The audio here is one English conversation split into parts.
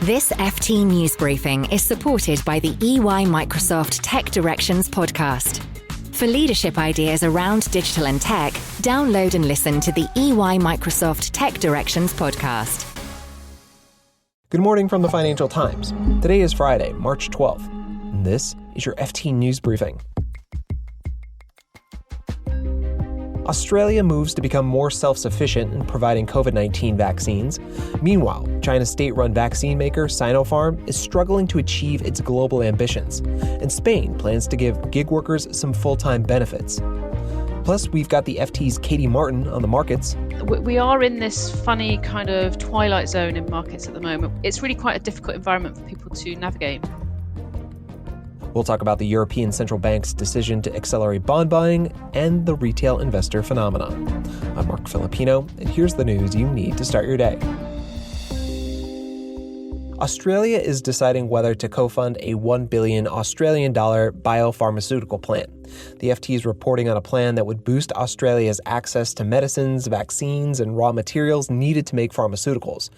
This FT News Briefing is supported by the EY Microsoft Tech Directions podcast. For leadership ideas around digital and tech, download and listen to the EY Microsoft Tech Directions podcast. Good morning from the Financial Times. Today is Friday, March 12th, and this is your FT News Briefing. Australia moves to become more self-sufficient in providing COVID-19 vaccines. Meanwhile, China's state-run vaccine maker Sinopharm is struggling to achieve its global ambitions. And Spain plans to give gig workers some full-time benefits. Plus, we've got the FT's Katie Martin on the markets. We are in this funny kind of twilight zone in markets at the moment. It's really quite a difficult environment for people to navigate. We'll talk about the European Central Bank's decision to accelerate bond buying and the retail investor phenomenon. I'm Mark Filipino, and here's the news you need to start your day. Australia is deciding whether to co-fund a $1 billion Australian biopharmaceutical plan. The FT is reporting on a plan that would boost Australia's access to medicines, vaccines, and raw materials needed to make pharmaceuticals.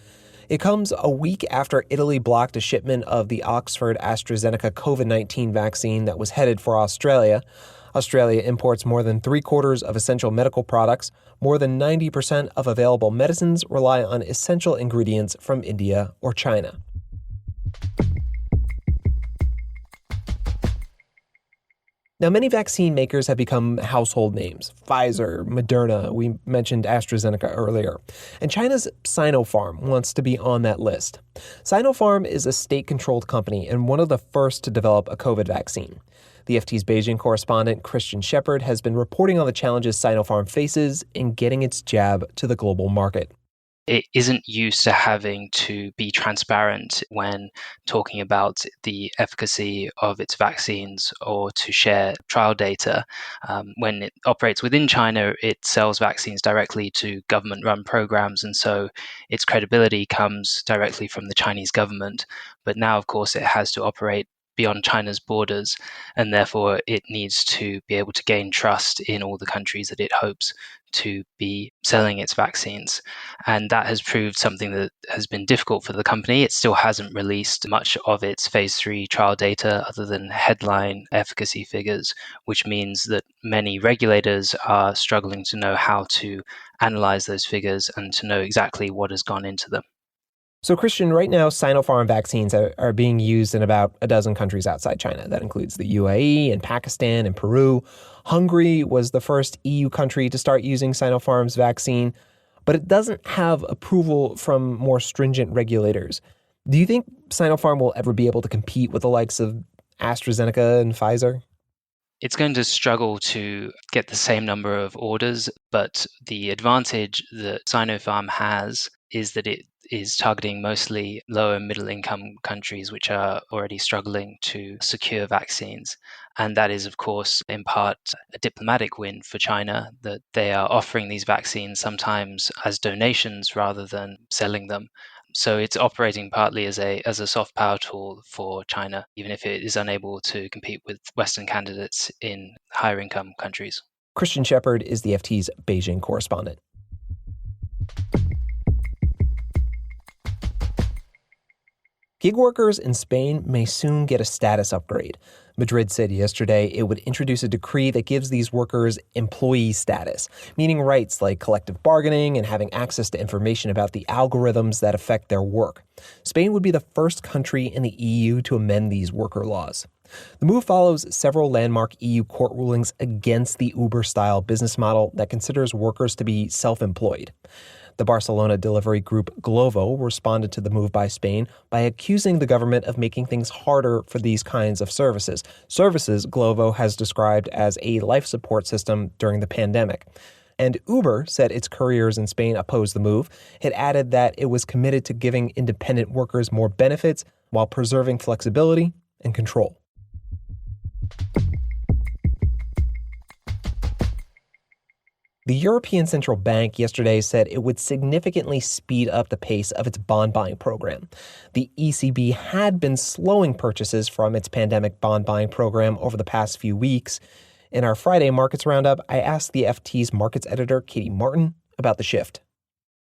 It comes a week after Italy blocked a shipment of the Oxford AstraZeneca COVID-19 vaccine that was headed for Australia. Australia imports more than three-quarters of essential medical products. More than 90% of available medicines rely on essential ingredients from India or China. Now, many vaccine makers have become household names. Pfizer, Moderna, we mentioned AstraZeneca earlier. And China's Sinopharm wants to be on that list. Sinopharm is a state-controlled company and one of the first to develop a COVID vaccine. The FT's Beijing correspondent Christian Shepard has been reporting on the challenges Sinopharm faces in getting its jab to the global market. It isn't used to having to be transparent when talking about the efficacy of its vaccines or to share trial data. When it operates within China, it sells vaccines directly to government-run programs, and so its credibility comes directly from the Chinese government. But now, of course, it has to operate beyond China's borders, and therefore it needs to be able to gain trust in all the countries that it hopes to be selling its vaccines. And that has proved something that has been difficult for the company. It still hasn't released much of its phase 3 trial data other than headline efficacy figures, which means that many regulators are struggling to know how to analyze those figures and to know exactly what has gone into them. So, Christian, right now, Sinopharm vaccines are being used in about a dozen countries outside China. That includes the UAE and Pakistan and Peru. Hungary was the first EU country to start using Sinopharm's vaccine, but it doesn't have approval from more stringent regulators. Do you think Sinopharm will ever be able to compete with the likes of AstraZeneca and Pfizer? It's going to struggle to get the same number of orders, but the advantage that Sinopharm has is that it is targeting mostly lower middle income countries which are already struggling to secure vaccines. And that is, of course, in part a diplomatic win for China, that they are offering these vaccines sometimes as donations rather than selling them. So it's operating partly as a soft power tool for China, even if it is unable to compete with Western candidates in higher income countries. Christian Shepard is the FT's Beijing correspondent. Gig workers in Spain may soon get a status upgrade. Madrid said yesterday it would introduce a decree that gives these workers employee status, meaning rights like collective bargaining and having access to information about the algorithms that affect their work. Spain would be the first country in the EU to amend these worker laws. The move follows several landmark EU court rulings against the Uber-style business model that considers workers to be self-employed. The Barcelona delivery group Glovo responded to the move by Spain by accusing the government of making things harder for these kinds of services. Services Glovo has described as a life support system during the pandemic. And Uber said its couriers in Spain opposed the move. It added that it was committed to giving independent workers more benefits while preserving flexibility and control. The European Central Bank yesterday said it would significantly speed up the pace of its bond buying program. The ECB had been slowing purchases from its pandemic bond buying program over the past few weeks. In our Friday Markets Roundup, I asked the FT's markets editor, Katie Martin, about the shift.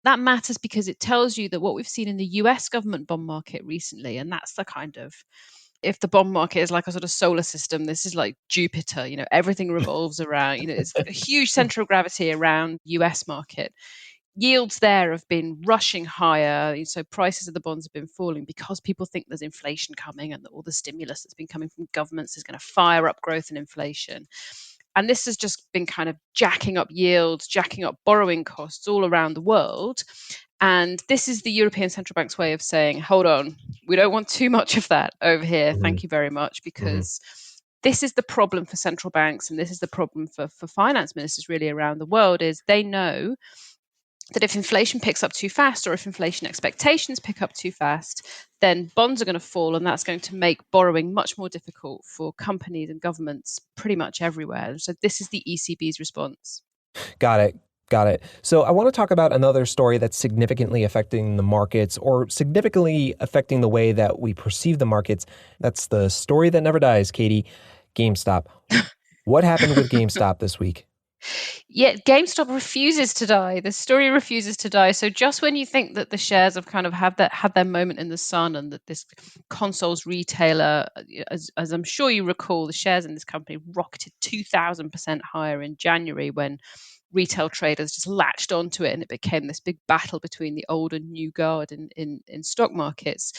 That matters because it tells you that what we've seen in the US government bond market recently, and that's the kind of, if the bond market is like a sort of solar system, this is like Jupiter, everything revolves around, it's a huge center of gravity around US market. Yields there have been rushing higher. So prices of the bonds have been falling because people think there's inflation coming and that all the stimulus that's been coming from governments is going to fire up growth and inflation. And this has just been kind of jacking up yields, jacking up borrowing costs all around the world. And this is the European Central Bank's way of saying, hold on, we don't want too much of that over here. Thank you very much, because this is the problem for central banks, and this is the problem for finance ministers really around the world, is they know that if inflation picks up too fast, or if inflation expectations pick up too fast, then bonds are going to fall, and that's going to make borrowing much more difficult for companies and governments pretty much everywhere. So this is the ECB's response. Got it. So I want to talk about another story that's significantly affecting the markets, or significantly affecting the way that we perceive the markets. That's the story that never dies, Katie. GameStop. What happened with GameStop this week? Yeah, GameStop refuses to die. The story refuses to die. So just when you think that the shares have kind of had their moment in the sun, and that this consoles retailer, as I'm sure you recall, the shares in this company rocketed 2,000% higher in January when retail traders just latched onto it, and it became this big battle between the old and new guard in stock markets.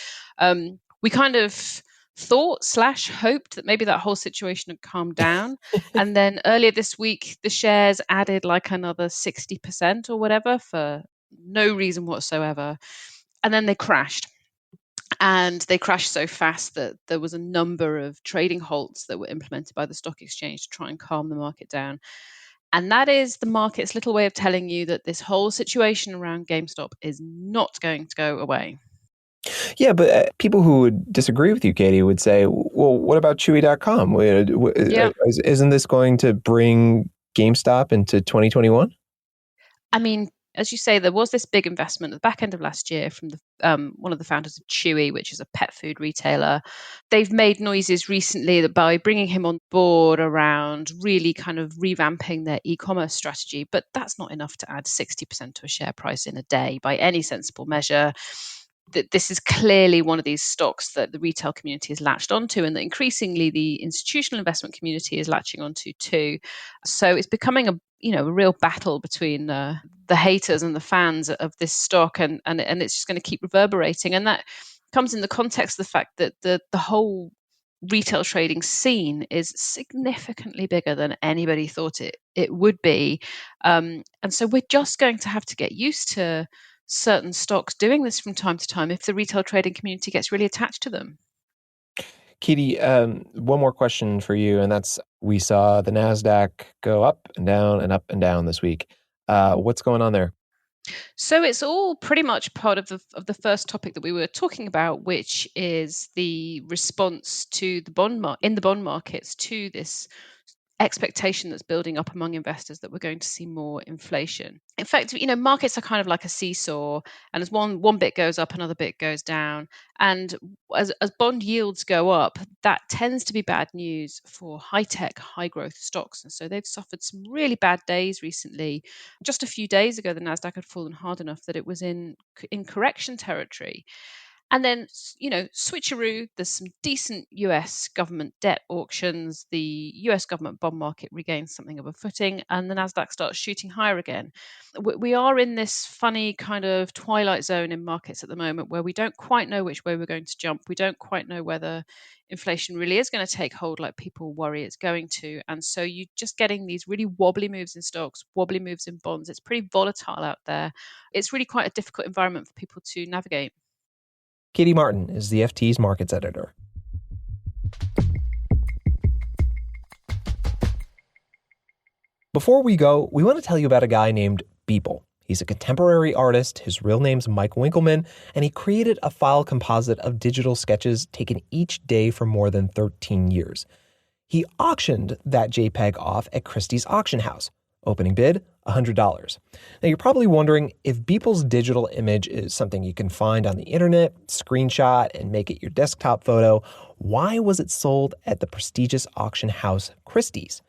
We kind of thought/hoped that maybe that whole situation had calmed down. And then earlier this week, the shares added like another 60% or whatever for no reason whatsoever. And then they crashed. And they crashed so fast that there was a number of trading halts that were implemented by the stock exchange to try and calm the market down. And that is the market's little way of telling you that this whole situation around GameStop is not going to go away. Yeah, but people who would disagree with you, Katie, would say, well, what about Chewy.com? Yeah. Isn't this going to bring GameStop into 2021? I mean, as you say, there was this big investment at the back end of last year from one of the founders of Chewy, which is a pet food retailer. They've made noises recently that by bringing him on board around really kind of revamping their e-commerce strategy, but that's not enough to add 60% to a share price in a day by any sensible measure. That this is clearly one of these stocks that the retail community has latched onto, and that increasingly the institutional investment community is latching onto too. So it's becoming a real battle between the haters and the fans of this stock, and it's just going to keep reverberating. And that comes in the context of the fact that the whole retail trading scene is significantly bigger than anybody thought it would be. And so we're just going to have to get used to certain stocks doing this from time to time if the retail trading community gets really attached to them. Katie, one more question for you, and that's, we saw the NASDAQ go up and down and up and down this week. What's going on there? So it's all pretty much part of the first topic that we were talking about, which is the response to the bond markets to this expectation that's building up among investors that we're going to see more inflation. In fact, markets are kind of like a seesaw, and as one bit goes up, another bit goes down. And as bond yields go up, that tends to be bad news for high-tech, high-growth stocks. And so they've suffered some really bad days recently. Just a few days ago, the NASDAQ had fallen hard enough that it was in correction territory. And then, switcheroo, there's some decent US government debt auctions. The US government bond market regains something of a footing, and the NASDAQ starts shooting higher again. We are in this funny kind of twilight zone in markets at the moment where we don't quite know which way we're going to jump. We don't quite know whether inflation really is going to take hold like people worry it's going to. And so you're just getting these really wobbly moves in stocks, wobbly moves in bonds. It's pretty volatile out there. It's really quite a difficult environment for people to navigate. Katie Martin is the FT's markets editor. Before we go, we want to tell you about a guy named Beeple. He's a contemporary artist. His real name's Mike Winkleman, and he created a file composite of digital sketches taken each day for more than 13 years. He auctioned that JPEG off at Christie's auction house. Opening bid, $100. Now, you're probably wondering, if Beeple's digital image is something you can find on the internet, screenshot, and make it your desktop photo, why was it sold at the prestigious auction house Christie's?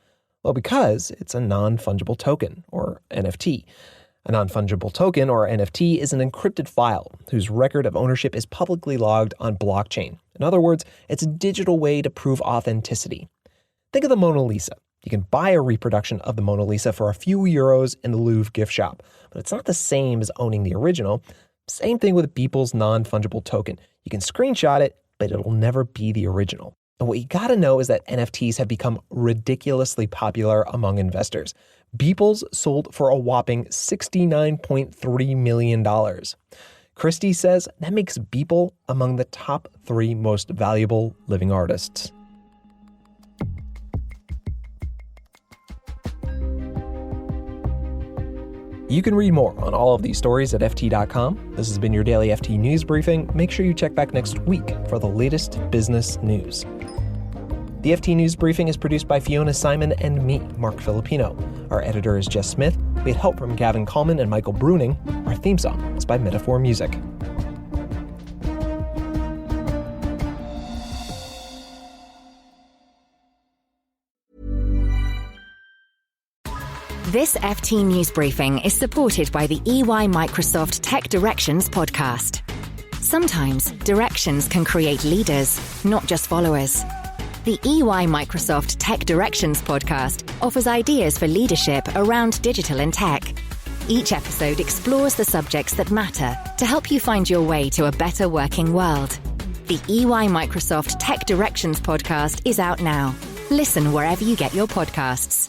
Well, because it's a non-fungible token, or NFT. A non-fungible token, or NFT, is an encrypted file whose record of ownership is publicly logged on blockchain. In other words, it's a digital way to prove authenticity. Think of the Mona Lisa. You can buy a reproduction of the Mona Lisa for a few euros in the Louvre gift shop, but it's not the same as owning the original. Same thing with Beeple's non-fungible token. You can screenshot it, but it'll never be the original. And what you gotta know is that NFTs have become ridiculously popular among investors. Beeple's sold for a whopping $69.3 million. Christie says that makes Beeple among the top 3 most valuable living artists. You can read more on all of these stories at FT.com. This has been your daily FT News Briefing. Make sure you check back next week for the latest business news. The FT News Briefing is produced by Fiona Simon and me, Mark Filipino. Our editor is Jess Smith. We had help from Gavin Coleman and Michael Bruning. Our theme song is by Metaphor Music. This FT News Briefing is supported by the EY Microsoft Tech Directions podcast. Sometimes directions can create leaders, not just followers. The EY Microsoft Tech Directions podcast offers ideas for leadership around digital and tech. Each episode explores the subjects that matter to help you find your way to a better working world. The EY Microsoft Tech Directions podcast is out now. Listen wherever you get your podcasts.